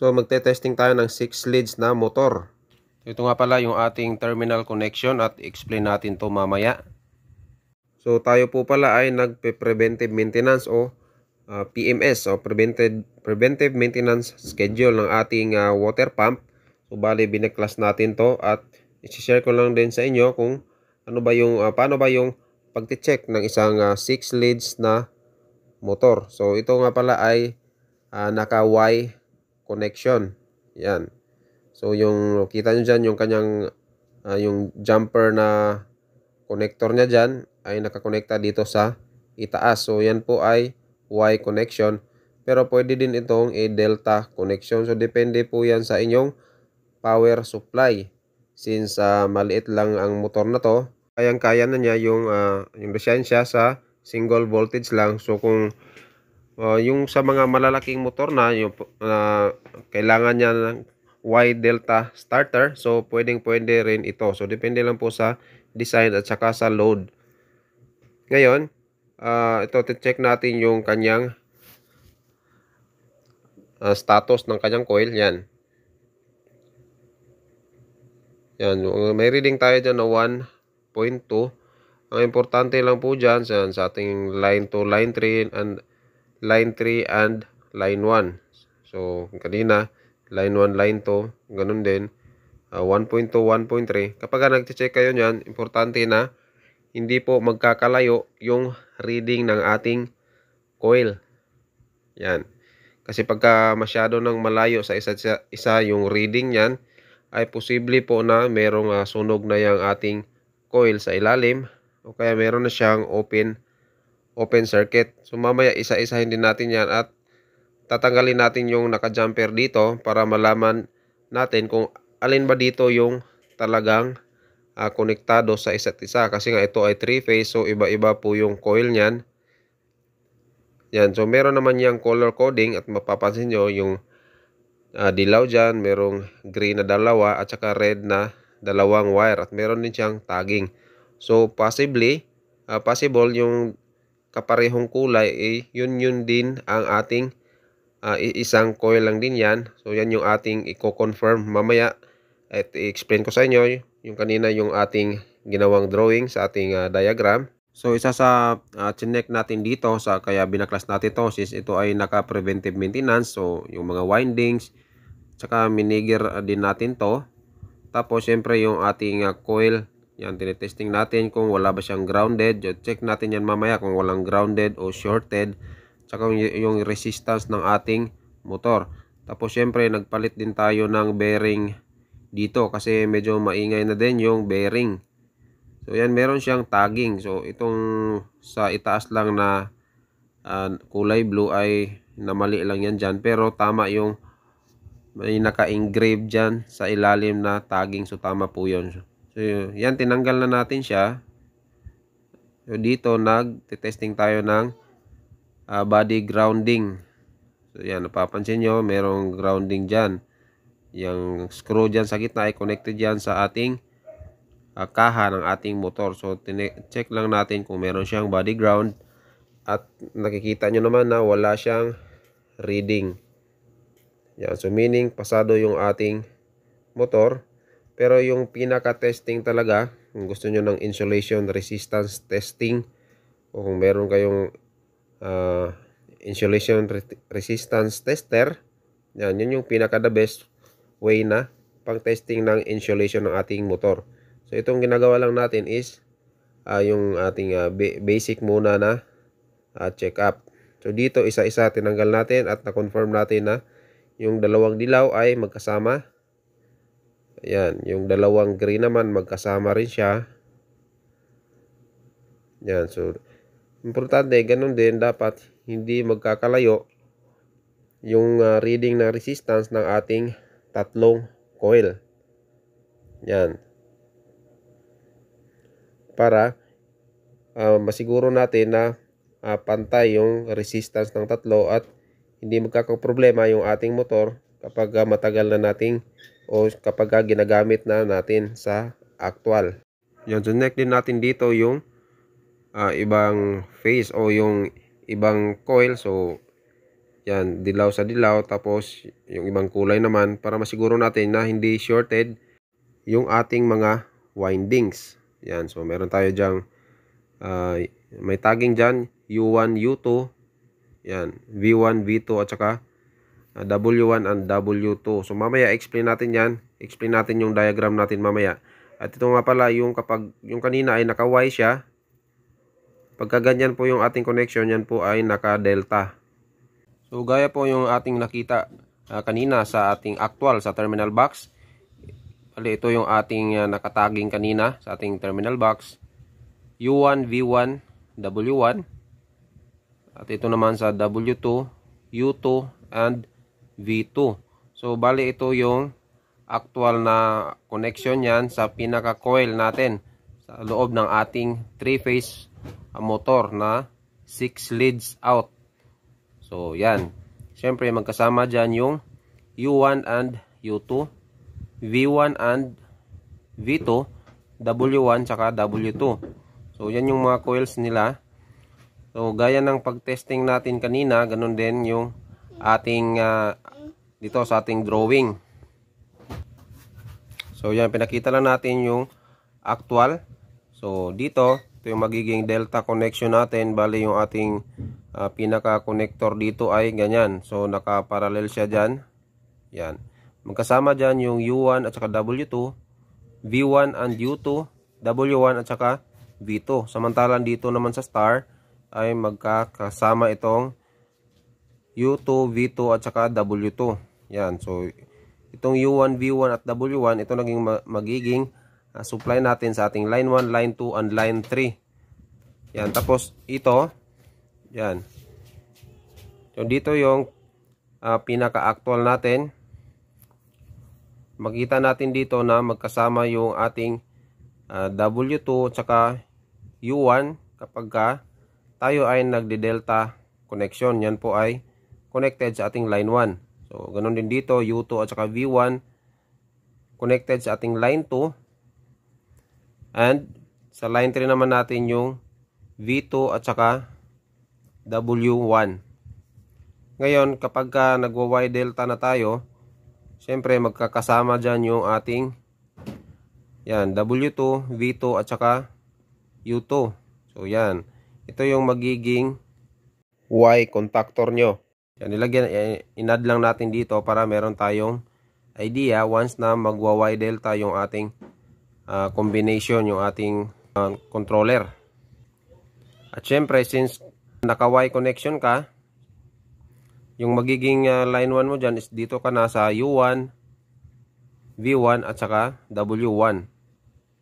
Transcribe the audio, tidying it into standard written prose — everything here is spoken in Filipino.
So magte-testing tayo ng 6 leads na motor. Ito nga pala yung ating terminal connection at explain natin to mamaya. So tayo po pala ay nagpe-preventive maintenance o PMS o preventive maintenance schedule ng ating water pump. So bali binaklas natin to at i-share ko lang din sa inyo kung ano ba yung paano ba yung pagte-check ng isang 6 leads na motor. So ito nga pala ay naka Y connection. Yan. So yung kita nyo dyan yung kanyang yung jumper na connector niya dyan ay nakakonekta dito sa itaas. So yan po ay Y connection. Pero pwede din itong delta connection. So depende po yan sa inyong power supply. Since maliit lang ang motor na to, kayang-kaya na niya yung lisensya sa single voltage lang. So kung yung sa mga malalaking motor na yung kailangan niya ng Y delta starter, so pwede rin ito. So depende lang po sa design at saka sa load. Ngayon, ito check natin yung kanyang status ng kanyang coil. Yan. Yan, may reading tayo dyan na 1.2. Ang importante lang po dyan sa ating line 2, line 3 and line 3 and line 1. So kanina line 1, line 2, ganun din 1.2, 1.3. Kapag nag-check kayo niyan, importante na hindi po magkakalayo yung reading ng ating coil. Yan. Kasi pagka masyado nang malayo sa isa yung reading niyan, ay posible po na merong sunog na yung ating coil sa ilalim o kaya meron na siyang open circuit. So mamaya isa-isahin din natin yan at tatanggalin natin yung naka-jumper dito para malaman natin kung alin ba dito yung talagang konektado sa isa't isa. Kasi nga ito ay 3-phase, so iba-iba po yung coil niyan. Yan, so meron naman yung color coding at mapapansin nyo yung dilaw dyan, merong green na dalawa at saka red na dalawang wire at meron din siyang tagging. So possible yung kaparehong kulay yun din ang ating isang coil lang din yan. So yan yung ating i-confirm mamaya at i-explain ko sa inyo yung kanina yung ating ginawang drawing sa ating diagram. So isa sa chinek natin dito kaya binaklas natin to since ito ay naka-preventive maintenance. So yung mga windings tsaka minigger din natin to. Tapos syempre yung ating coil, yan tinitesting natin kung wala ba siyang grounded. Check natin yan mamaya kung walang grounded o shorted. Tsaka yung resistance ng ating motor. Tapos syempre nagpalit din tayo ng bearing dito kasi medyo maingay na din yung bearing. So yan, meron siyang tagging. So itong sa itaas lang na kulay blue ay namali lang yan dyan. Pero tama yung may naka-engrave dyan sa ilalim na tagging. So tama po yun. So yan, tinanggal na natin siya. So dito nag-testing tayo ng body grounding. So yan, napapansin nyo merong grounding dyan. Yung screw dyan sa gitna ay connected dyan sa ating kaha ng ating motor. So check lang natin kung meron siyang body ground at nakikita nyo naman na wala siyang reading. Yan, so meaning pasado yung ating motor. Pero yung pinaka-testing talaga, kung gusto nyo ng insulation resistance testing o kung meron kayong insulation resistance tester, yan, yun yung pinaka-the best way na pang-testing ng insulation ng ating motor. So itong ginagawa lang natin is yung ating basic muna na check up. So dito isa-isa tinanggal natin at na-confirm natin na yung dalawang dilaw ay magkasama. Ayan, yung dalawang green naman magkasama rin siya. Yan, so importante ganun din, dapat hindi magkakalayo yung reading na resistance ng ating tatlong coil. Yan. Para masiguro natin na pantay yung resistance ng tatlo at hindi magkakaproblema yung ating motor kapag matagal na nating o kapag ginagamit na natin sa actual. Yan, so next din natin dito yung ibang phase o yung ibang coil. So Yan, dilaw sa dilaw, tapos yung ibang kulay naman para masiguro natin na hindi shorted yung ating mga windings. Yan, so meron tayo dyang may tagging dyan, U1, U2, yan, V1, V2 at saka W1 and W2. So mamaya explain natin yan, explain natin yung diagram natin mamaya. At ito nga pala, yung kapag yung kanina ay naka-Y siya, pagka ganyan po yung ating connection, yan po ay naka-delta. So gaya po yung ating nakita kanina sa ating actual sa terminal box. Bali, ito yung ating nakataging kanina sa ating terminal box. U1, V1, W1. At ito naman sa W2, U2, and V2. So bali, ito yung actual na connection yan sa pinaka-coil natin sa loob ng ating 3-phase motor na 6 leads out. So yan, syempre magkasama dyan yung U1 and U2, V1 and V2, W1 tsaka W2. So yan yung mga coils nila. So gaya ng pag-testing natin kanina, ganun din yung ating dito sa ating drawing. So yan, pinakita lang natin yung actual. So dito, ito yung magiging delta connection natin. Bali yung ating pinaka-connector dito ay ganyan. So naka-parallel siya dyan. Yan. Magkasama dyan yung U1 at saka W2, V1 and U2, W1 at saka V2. Samantalang dito naman sa star ay magkakasama itong U2, V2 at saka W2. Yan. So itong U1, V1 at W1, ito naging magiging supply natin sa ating line 1, line 2, and line 3. Yan. Tapos ito, yan. So dito yung pinaka-actual natin. Makita natin dito na magkasama yung ating W2 at saka U1 kapag tayo ay nagde-delta connection. Yan po ay connected sa ating line 1. So, ganun din dito, U2 at saka V1 connected sa ating line 2. And sa line 3 naman natin yung V2 at saka W1. Ngayon, kapag nagwa-Y delta na tayo, syempre magkakasama dyan yung ating yan, W2, V2 at saka U2. So yan, ito yung magiging Y contactor nyo. Yan, inad lang natin dito para meron tayong idea once na magwa-Y delta yung ating combination, yung ating controller. At syempre, since naka-Y connection ka, yung magiging line 1 mo dyan is dito ka na sa U1, V1 at saka W1.